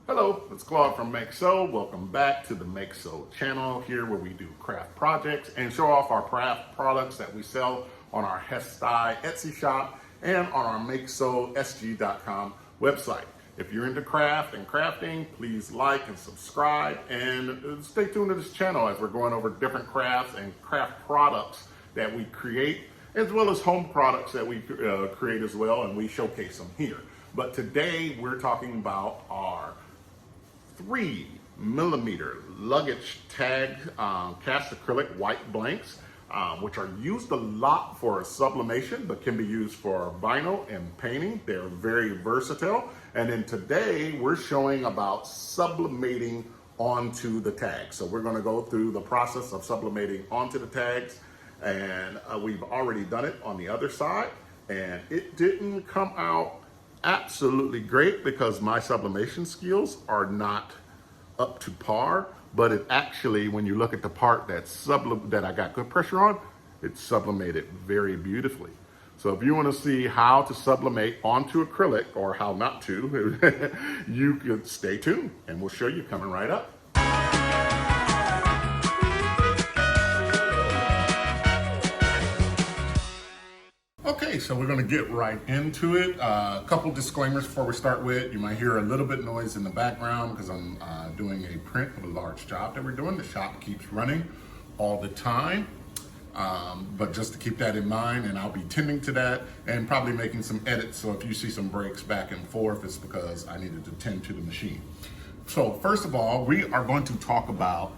Hello, it's Claude from Makeso. Welcome back to the Makeso channel, here where we do craft projects and show off our craft products that we sell on our Hestai Etsy shop and on our MakesoSG.com website. If you're into craft and crafting, please like and subscribe and stay tuned to this channel as we're going over different crafts and craft products that we create, as well as home products that we create as well, and we showcase them here. But today we're talking about our 3mm luggage tag cast acrylic white blanks, which are used a lot for sublimation, but can be used for vinyl and painting. They're very versatile. And then today we're showing about sublimating onto the tags. So we're going to go through the process of sublimating onto the tags, and we've already done it on the other side, and it didn't come out absolutely great because my sublimation skills are not up to par, but it actually, when you look at the part that I got good pressure on, it's sublimated very beautifully. So if you want to see how to sublimate onto acrylic, or how not to, you could stay tuned and we'll show you coming right up. Okay, so we're going to get right into it. A couple disclaimers before we start with. You might hear a little bit noise in the background because I'm doing a print of a large job that we're doing. The shop keeps running all the time, but just to keep that in mind, and I'll be tending to that and probably making some edits. So if you see some breaks back and forth, it's because I needed to tend to the machine. So first of all, we are going to talk about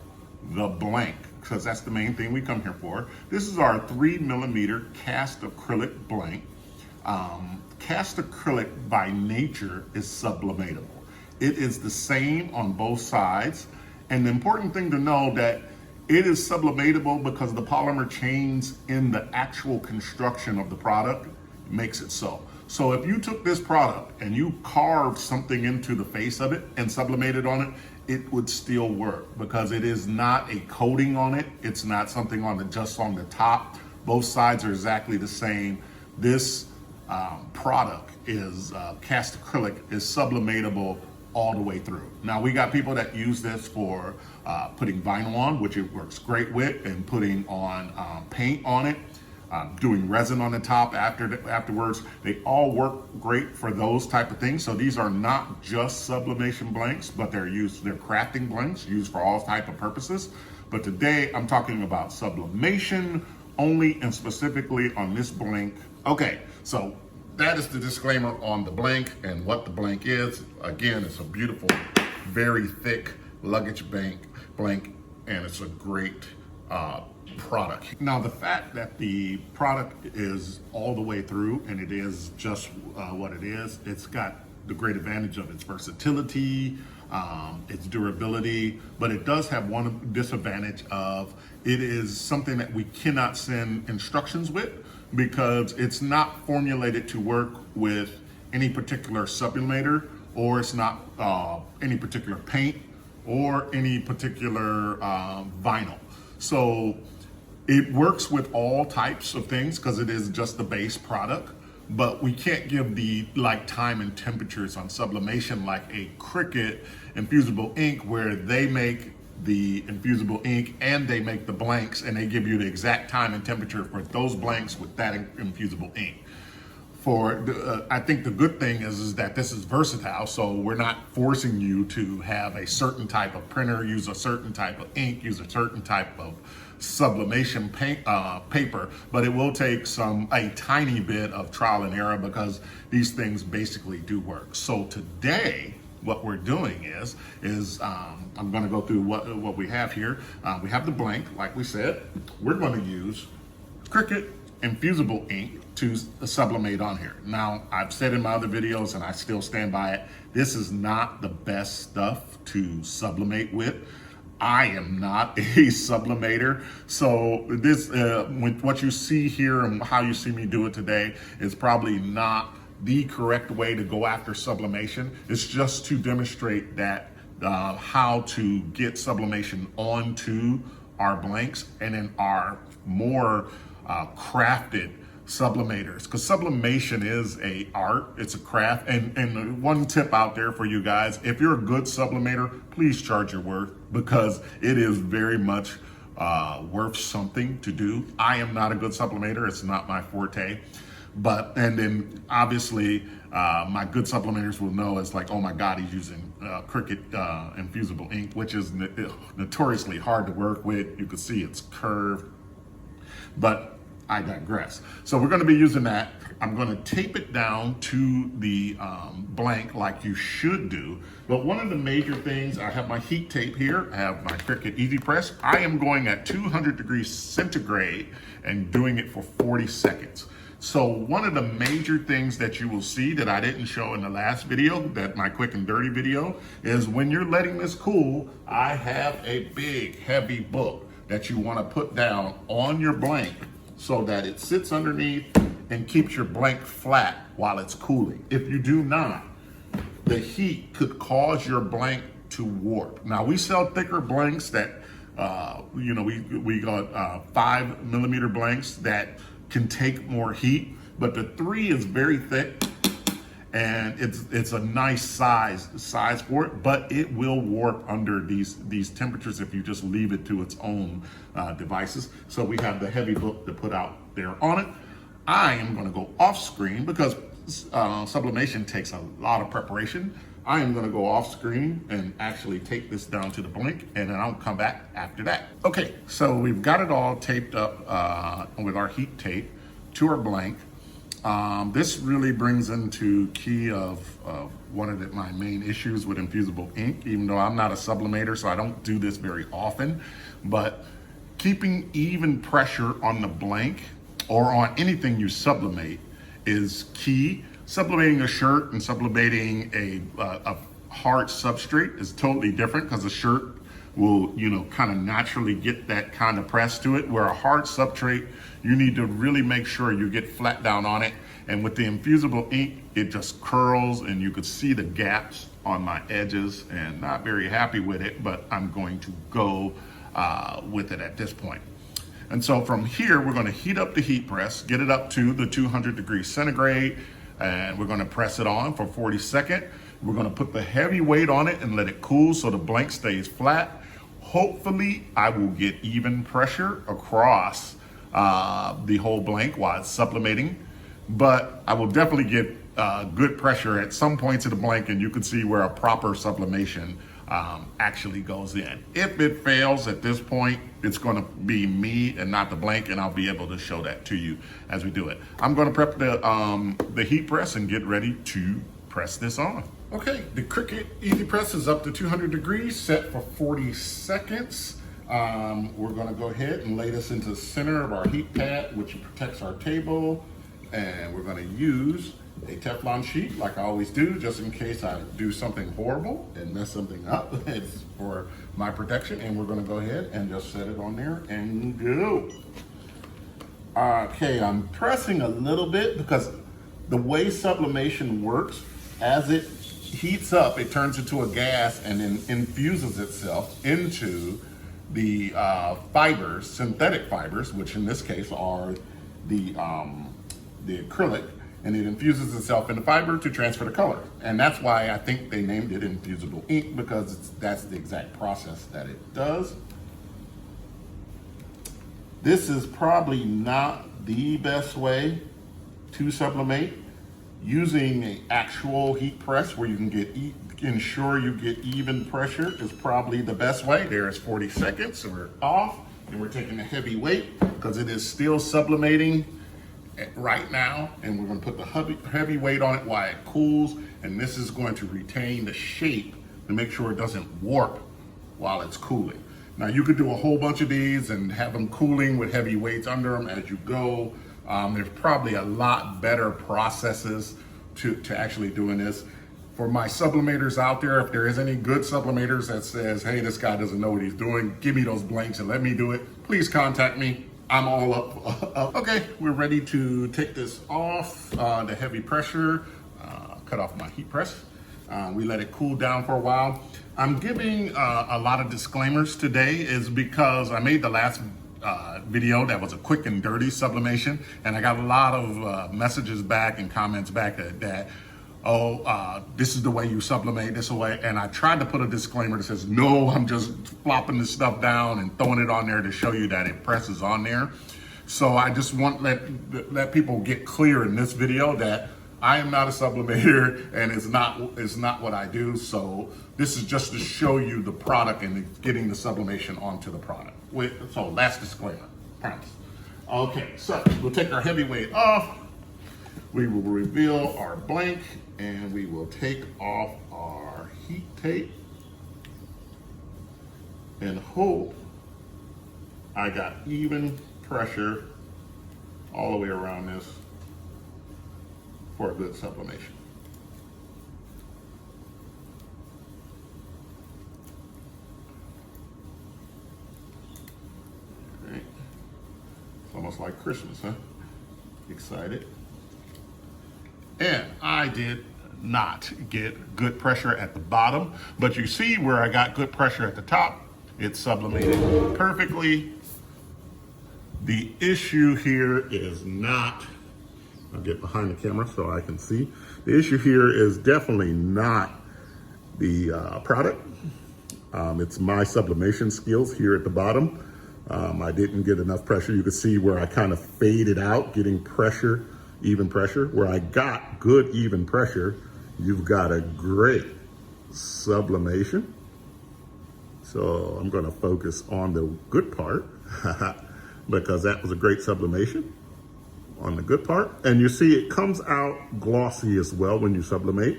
the blank, because that's the main thing we come here for. This is our 3mm cast acrylic blank. Cast acrylic by nature is sublimatable. It is the same on both sides. And the important thing to know that it is sublimatable because the polymer chains in the actual construction of the product makes it so. So if you took this product and you carved something into the face of it and sublimated on it, it would still work because it is not a coating on it. It's not something just on the top. Both sides are exactly the same. This product is cast acrylic, is sublimatable all the way through. Now we got people that use this for putting vinyl on, which it works great with, and putting on paint on it. Doing resin on the top afterwards. They all work great for those type of things. So these are not just sublimation blanks, but they're crafting blanks used for all type of purposes. But today I'm talking about sublimation only, and specifically on this blank. Okay, so that is the disclaimer on the blank and what the blank is. Again, it's a beautiful, very thick luggage blank, and it's a great product. Now, the fact that the product is all the way through and it is just what it is, it's got the great advantage of its versatility, its durability, but it does have one disadvantage of it is something that we cannot send instructions with because it's not formulated to work with any particular sublimator, or it's not any particular paint or any particular vinyl. So it works with all types of things because it is just the base product, but we can't give the time and temperatures on sublimation like a Cricut infusible ink, where they make the infusible ink and they make the blanks and they give you the exact time and temperature for those blanks with that infusible ink. I think the good thing is that this is versatile, so we're not forcing you to have a certain type of printer, use a certain type of ink, use a certain type of sublimation paper, but it will take a tiny bit of trial and error because these things basically do work. So today, what we're doing is I'm going to go through what we have here. We have the blank, like we said. We're going to use Cricut infusible ink to sublimate on here. Now, I've said in my other videos, and I still stand by it, this is not the best stuff to sublimate with. I am not a sublimator, so this what you see here and how you see me do it today is probably not the correct way to go after sublimation. It's just to demonstrate that how to get sublimation onto our blanks, and then our more crafted sublimators, because sublimation is a art, it's a craft. And one tip out there for you guys, if you're a good sublimator, please charge your worth, because it is very much worth something to do. I am not a good sublimator, it's not my forte. And then obviously my good sublimators will know it's like, oh my God, he's using Cricut infusible ink, which is notoriously hard to work with. You can see it's curved, but I digress. So we're going to be using that. I'm going to tape it down to the blank like you should do. But one of the major things, I have my heat tape here. I have my Cricut Easy Press. I am going at 200 degrees centigrade and doing it for 40 seconds. So one of the major things that you will see that I didn't show in the last video, that my quick and dirty video, is when you're letting this cool, I have a big heavy book that you want to put down on your blank so that it sits underneath and keeps your blank flat while it's cooling. If you do not, the heat could cause your blank to warp. Now we sell thicker blanks that, we got 5mm blanks that can take more heat, but the 3 is very thick and it's a nice size for it, but it will warp under these temperatures if you just leave it to its own devices. So we have the heavy book to put out there on it. I am going to go off screen because sublimation takes a lot of preparation. I am going to go off screen and actually take this down to the blank, and then I'll come back after that. Okay, so we've got it all taped up with our heat tape to our blank. This really brings into key of one of my main issues with infusible ink, even though I'm not a sublimator, so I don't do this very often, but keeping even pressure on the blank or on anything you sublimate is key. Sublimating a shirt and sublimating a hard substrate is totally different, because a shirt will, kind of naturally get that kind of press to it, where a hard substrate, you need to really make sure you get flat down on it. And with the infusible ink, it just curls, and you could see the gaps on my edges, and not very happy with it, but I'm going to go with it at this point. And so from here, we're going to heat up the heat press, get it up to the 200 degrees centigrade, and we're going to press it on for 40 seconds. We're going to put the heavy weight on it and let it cool so the blank stays flat. Hopefully, I will get even pressure across the whole blank while it's sublimating, but I will definitely get good pressure at some points of the blank, and you can see where a proper sublimation actually goes in. If it fails at this point, it's going to be me and not the blank, and I'll be able to show that to you as we do it. I'm going to prep the heat press and get ready to press this on. Okay, the Cricut Easy Press is up to 200 degrees, set for 40 seconds. We're going to go ahead and lay this into the center of our heat pad, which protects our table, and we're going to use a Teflon sheet like I always do, just in case I do something horrible and mess something up. It's for my protection, and we're going to go ahead and just set it on there and go. Okay, I'm pressing a little bit because the way sublimation works, as it heats up, it turns into a gas and then infuses itself into the fibers, synthetic fibers, which in this case are the acrylic, and it infuses itself in the fiber to transfer the color. And that's why I think they named it infusible ink, because that's the exact process that it does. This is probably not the best way to sublimate. Using an actual heat press where you can ensure you get even pressure is probably the best way. There's 40 seconds, so we're off, and we're taking a heavy weight because it is still sublimating right now, and we're going to put the heavy weight on it while it cools, and this is going to retain the shape to make sure it doesn't warp while it's cooling. Now you could do a whole bunch of these and have them cooling with heavy weights under them as you go. There's probably a lot better processes to actually doing this. For my sublimators out there, if there is any good sublimators that says, hey, this guy doesn't know what he's doing, give me those blanks and let me do it, please contact me. I'm all up. Okay, we're ready to take this off the heavy pressure, cut off my heat press. We let it cool down for a while. I'm giving a lot of disclaimers today is because I made the last video that was a quick and dirty sublimation, and I got a lot of messages back and comments back that this is the way you sublimate this way. And I tried to put a disclaimer that says, no, I'm just flopping this stuff down and throwing it on there to show you that it presses on there. So I just want let people get clear in this video that I am not a sublimator, and it's not what I do. So this is just to show you the product and getting the sublimation onto the product. So last disclaimer, promise. Okay, so we'll take our heavyweight off. We will reveal our blank, and we will take off our heat tape and hope I got even pressure all the way around this for a good sublimation. All right. It's almost like Christmas, huh? Excited. And I did not get good pressure at the bottom, but you see where I got good pressure at the top. It's sublimated perfectly. The issue here is not, I'll get behind the camera so I can see. The issue here is definitely not the product. It's my sublimation skills here at the bottom. I didn't get enough pressure. You can see where I kind of faded out, getting pressure, even pressure. Where I got good even pressure, you've got a great sublimation. So I'm gonna focus on the good part because that was a great sublimation on the good part. And you see it comes out glossy as well when you sublimate.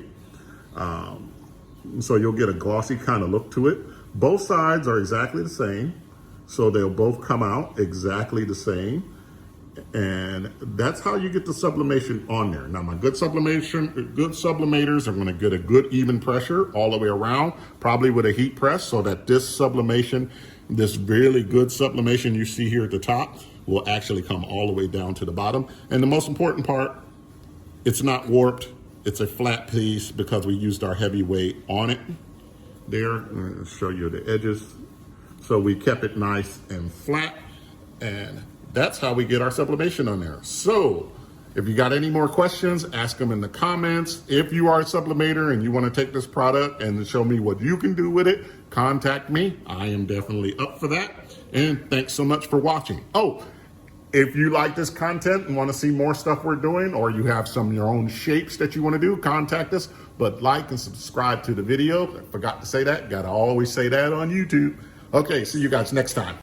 So you'll get a glossy kind of look to it. Both sides are exactly the same. So they'll both come out exactly the same. And that's how you get the sublimation on there. Now my good sublimators are gonna get a good even pressure all the way around, probably with a heat press, so that this sublimation, this really good sublimation you see here at the top will actually come all the way down to the bottom. And the most important part, it's not warped. It's a flat piece because we used our heavy weight on it. There, I'll show you the edges. So we kept it nice and flat, and that's how we get our sublimation on there. So if you got any more questions, ask them in the comments. If you are a sublimator and you want to take this product and show me what you can do with it, contact me. I am definitely up for that. And thanks so much for watching. Oh, if you like this content and want to see more stuff we're doing, or you have some of your own shapes that you want to do, contact us. But like and subscribe to the video. I forgot to say that. Got to always say that on YouTube. Okay, see you guys next time.